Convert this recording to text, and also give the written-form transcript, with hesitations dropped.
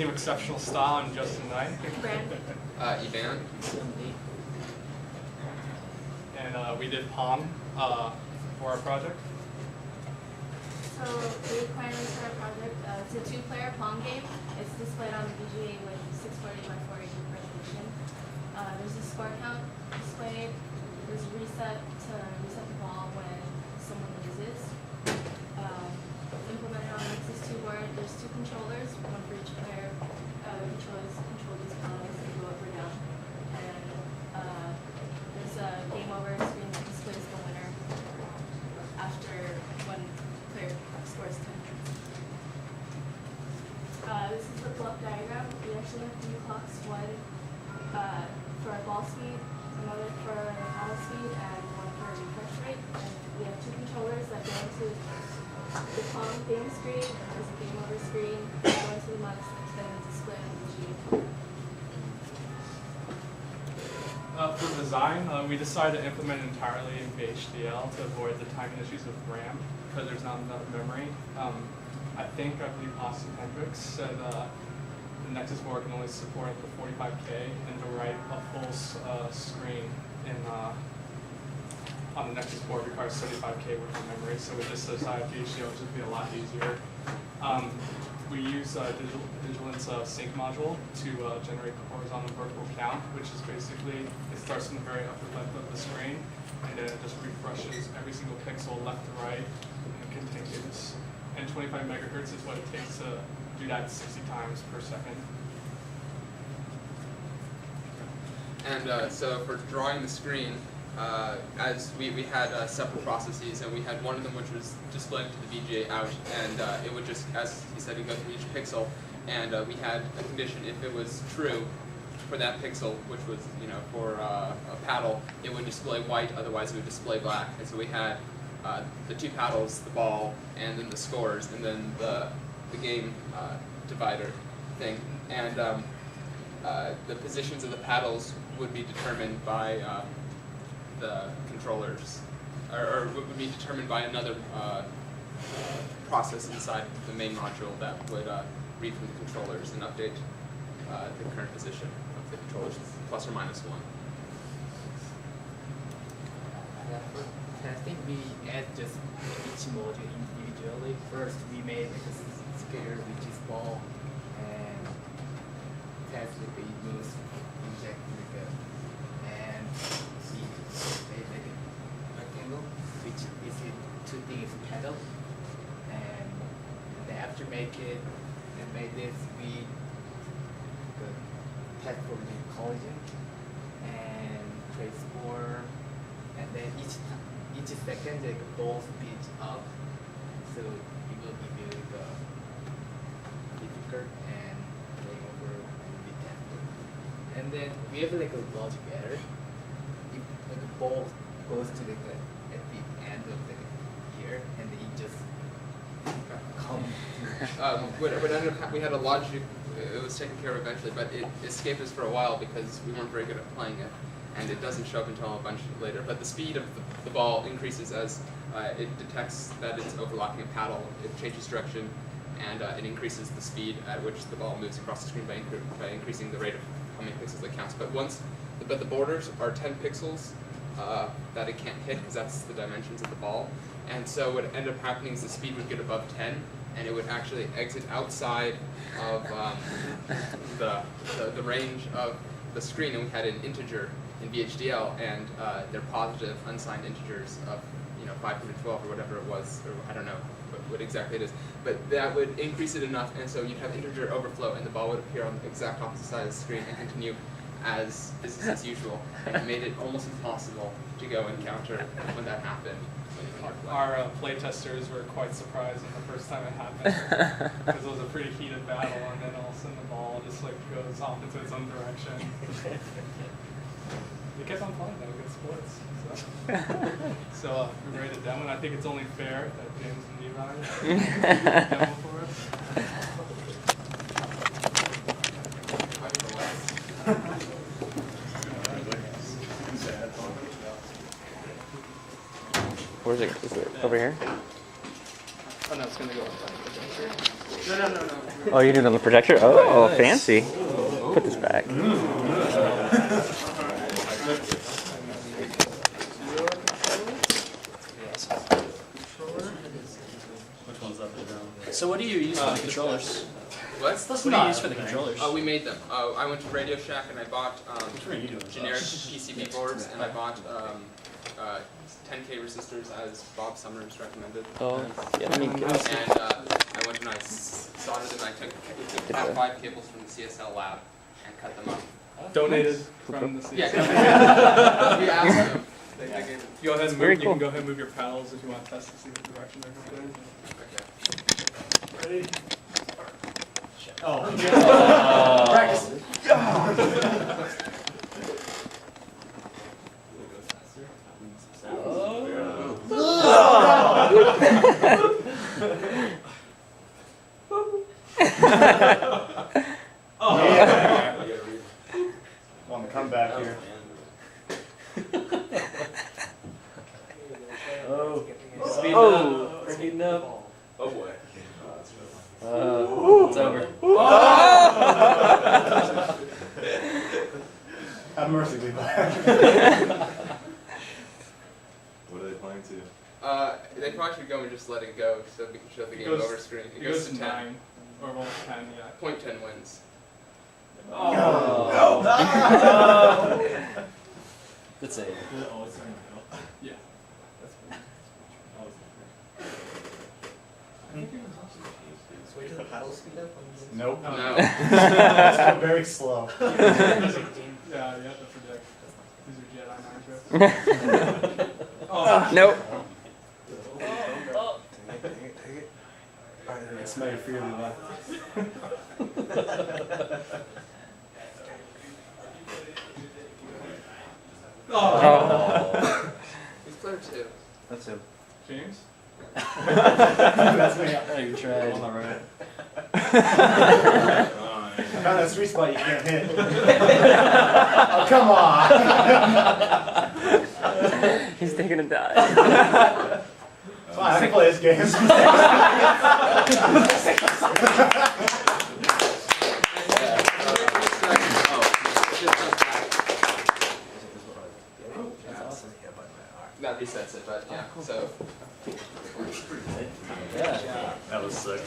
Team Exceptional Style and Justin Knight. Brandee. Ivan. And we did Pong for our project. So the requirements for our project, it's a 2-player Pong game. It's displayed on the VGA with 640 by 480 resolution. There's a score count displayed. There's a reset to reset the ball when someone loses. Implemented on Nexus 2 board, there's 2 controllers, one for each player. The controllers control these paddles and go up or down. And there's a game over screen that displays the winner after one player scores 10 points. This is the block diagram. We actually have 3 clocks, one for our ball speed, another for paddle speed, and one for refresh rate. And we have 2 controllers that go into the Pong game screen. There's a game over screen, go into the mouse, and display on the VGA. For design, we decided to implement it entirely in VHDL to avoid the timing issues with RAM because there's not enough memory. I believe Austin Hendricks said the Nexus board can only support up to 45K, and to write a full screen in on the Nexus board requires 75K worth of memory, so we just decided VHDL would just be a lot easier. We use Vigilance sync module to generate the horizontal and vertical count, which is basically, it starts from the very upper left of the screen, and then it just refreshes every single pixel left to right, and continues. And 25 megahertz is what it takes to do that 60 times per second. And so for drawing the screen, as we had separate processes, and we had one of them which was displaying to the VGA out, and it would just, as he said, it go through each pixel, and we had a condition if it was true for that pixel, which was, for a paddle, it would display white, otherwise it would display black. And so we had the 2 paddles, the ball, and then the scores, and then the game divider thing. And the positions of the paddles would be determined by the controllers, or would be determined by another process inside the main module that would read from the controllers and update the current position of the controllers, plus or minus 1. Testing, we add just each module individually. First, we made like a scale which is ball, and test with the moves, inject with the, and we made like a rectangle, which is it 2 things pedal, and after make it and made this, we test for the collision and trace score, and then each second the ball speeds up, so it will give you the difficult and playing over will be tested. And then we have like a logic error. If the ball goes to the at the end of the year, and it just comes. What ended up, we had a logic. It was taken care of eventually, but it escaped us for a while because we weren't very good at playing it. And it doesn't show up until a bunch later. But the speed of the ball increases as it detects that it's overlapping a paddle. It changes direction, and it increases the speed at which the ball moves across the screen by increasing the rate of how many pixels it counts. But the borders are 10 pixels that it can't hit because that's the dimensions of the ball. And so what ended up happening is the speed would get above 10, and it would actually exit outside of the range of the screen, and we had an integer in VHDL, and they're positive unsigned integers of 512 or whatever it was, or I don't know what exactly it is, but that would increase it enough, and so you'd have integer overflow, and the ball would appear on the exact opposite side of the screen and continue as business as usual, and it made it almost impossible to go and counter when that happened. Our play testers were quite surprised when the first time it happened, because it was a pretty heated battle, and then all of a sudden the ball just goes off into its own direction. We kept on playing though, good sports. So we're ready to demo, and I think it's only fair that James and Levi demo for us. Where's it? Is it over here? Oh no, it's gonna go on. No. Oh, you did it on the projector? Oh, fancy. Put this back. So what do you use for the controllers? What? What do you use for the controllers? Oh, we made them. I went to Radio Shack and I bought generic PCB boards, and I bought 10K resistors as Bob Summers recommended. Oh, yeah. And I went and I soldered them. I took top 5 cables from the CSL lab and cut them up. Donated from the Yeah, CSL. we asked them. They gave it. Go ahead and Very move, you cool. can go ahead and move your paddles if you want to test to see what direction they're going. Okay. Ready? Oh. Practice. Want to come back here? Oh. Speeding Oh. up. Speeding up. Oh boy. It's over. Have mercy, Levi. What are they playing to? They probably should go and just let it go so we can show the It game goes- over screen. It goes to 9. Or well, 10, yeah. Point 10 wins. Oh. That's it. Yeah. Wait till the paddle speed up. Nope. No. Let's go very slow. Yeah, you have to predict. These are Jedi mind tricks. Oh. Nope. I smell your fear, Levi. Oh. Who's player 2? That's him. James? That's me. Oh, you tried. On the right. I found that sweet spot you can't hit. Oh, come on. He's taking a dive. Fine, I can play this game. That resets it, but yeah. So. Yeah. That was sick.